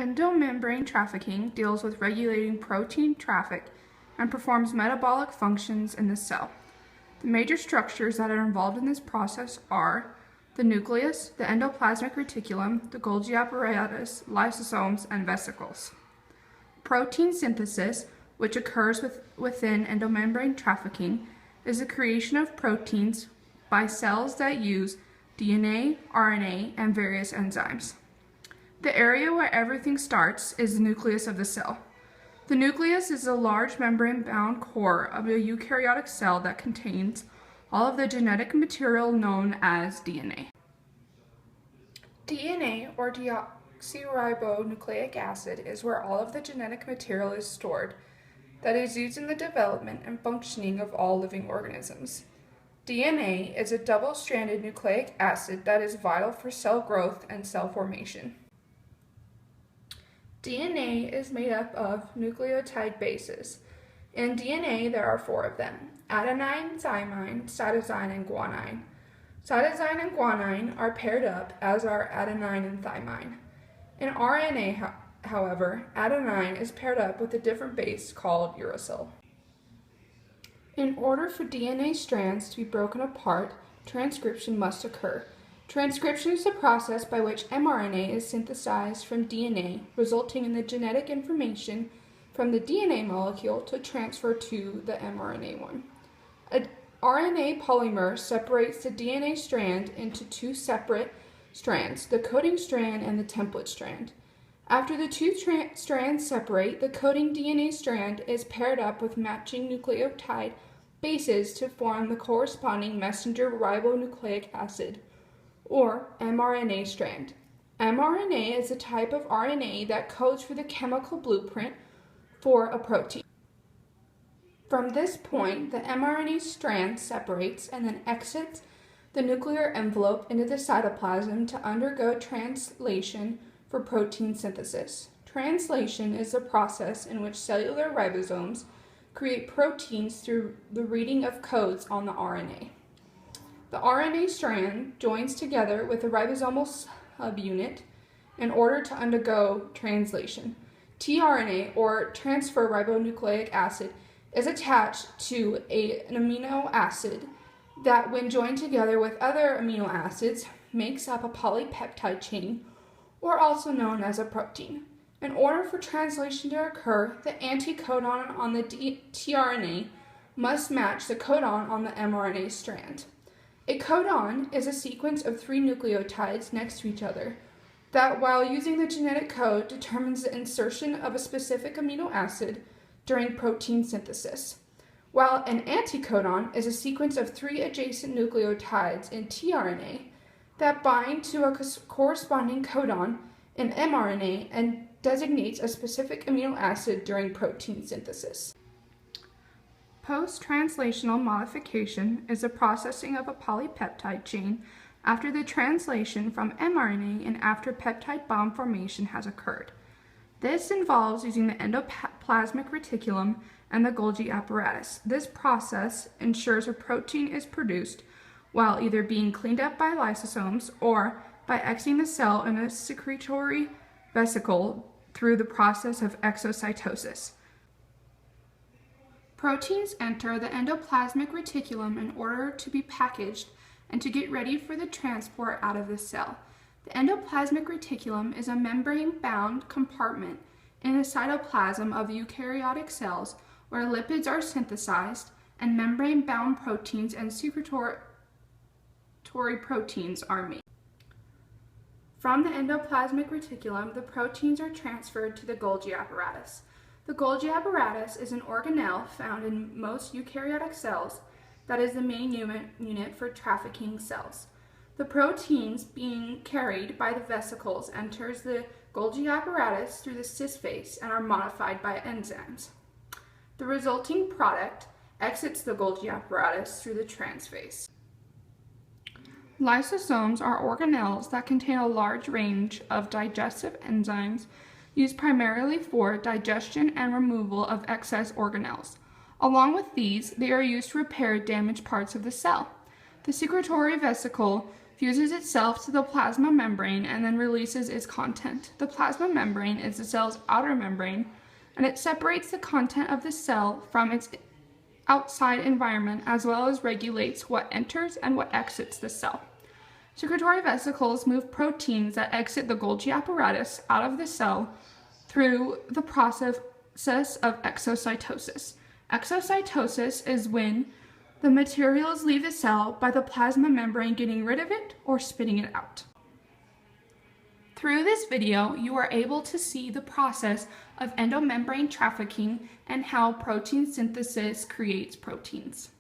Endomembrane trafficking deals with regulating protein traffic and performs metabolic functions in the cell. The major structures that are involved in this process are the nucleus, the endoplasmic reticulum, the Golgi apparatus, lysosomes, and vesicles. Protein synthesis, which occurs within endomembrane trafficking, is the creation of proteins by cells that use DNA, RNA, and various enzymes. The area where everything starts is the nucleus of the cell. The nucleus is a large membrane-bound core of a eukaryotic cell that contains all of the genetic material known as DNA. DNA, or deoxyribonucleic acid, is where all of the genetic material is stored that is used in the development and functioning of all living organisms. DNA is a double-stranded nucleic acid that is vital for cell growth and cell formation. DNA is made up of nucleotide bases. In DNA, there are 4 of them: adenine, thymine, cytosine, and guanine. Cytosine and guanine are paired up, as are adenine and thymine. In RNA, however, adenine is paired up with a different base called uracil. In order for DNA strands to be broken apart, transcription must occur. Transcription is the process by which mRNA is synthesized from DNA, resulting in the genetic information from the DNA molecule to transfer to the mRNA one. An RNA polymer separates the DNA strand into 2 separate strands, the coding strand and the template strand. After the 2 strands separate, the coding DNA strand is paired up with matching nucleotide bases to form the corresponding messenger ribonucleic acid, or mRNA strand. mRNA is a type of RNA that codes for the chemical blueprint for a protein. From this point, the mRNA strand separates and then exits the nuclear envelope into the cytoplasm to undergo translation for protein synthesis. Translation is the process in which cellular ribosomes create proteins through the reading of codes on the RNA. The RNA strand joins together with a ribosomal subunit in order to undergo translation. tRNA, or transfer ribonucleic acid, is attached to an amino acid that, when joined together with other amino acids, makes up a polypeptide chain, or also known as a protein. In order for translation to occur, the anticodon on the tRNA must match the codon on the mRNA strand. A codon is a sequence of 3 nucleotides next to each other that, while using the genetic code, determines the insertion of a specific amino acid during protein synthesis, while an anticodon is a sequence of 3 adjacent nucleotides in tRNA that bind to a corresponding codon in mRNA and designates a specific amino acid during protein synthesis. Post-translational modification is the processing of a polypeptide chain after the translation from mRNA and after peptide bond formation has occurred. This involves using the endoplasmic reticulum and the Golgi apparatus. This process ensures a protein is produced while either being cleaned up by lysosomes or by exiting the cell in a secretory vesicle through the process of exocytosis. Proteins enter the endoplasmic reticulum in order to be packaged and to get ready for the transport out of the cell. The endoplasmic reticulum is a membrane-bound compartment in the cytoplasm of eukaryotic cells where lipids are synthesized and membrane-bound proteins and secretory proteins are made. From the endoplasmic reticulum, the proteins are transferred to the Golgi apparatus. The Golgi apparatus is an organelle found in most eukaryotic cells that is the main unit for trafficking cells. The proteins being carried by the vesicles enters the Golgi apparatus through the cis-phase and are modified by enzymes. The resulting product exits the Golgi apparatus through the transphase. Lysosomes are organelles that contain a large range of digestive enzymes used primarily for digestion and removal of excess organelles. Along with these, they are used to repair damaged parts of the cell. The secretory vesicle fuses itself to the plasma membrane, and then releases its content. The plasma membrane is the cell's outer membrane, and it separates the content of the cell from its outside environment, as well as regulates what enters and what exits the cell. Secretory vesicles move proteins that exit the Golgi apparatus out of the cell through the process of exocytosis. Exocytosis is when the materials leave the cell by the plasma membrane getting rid of it or spitting it out. Through this video, you are able to see the process of endomembrane trafficking and how protein synthesis creates proteins.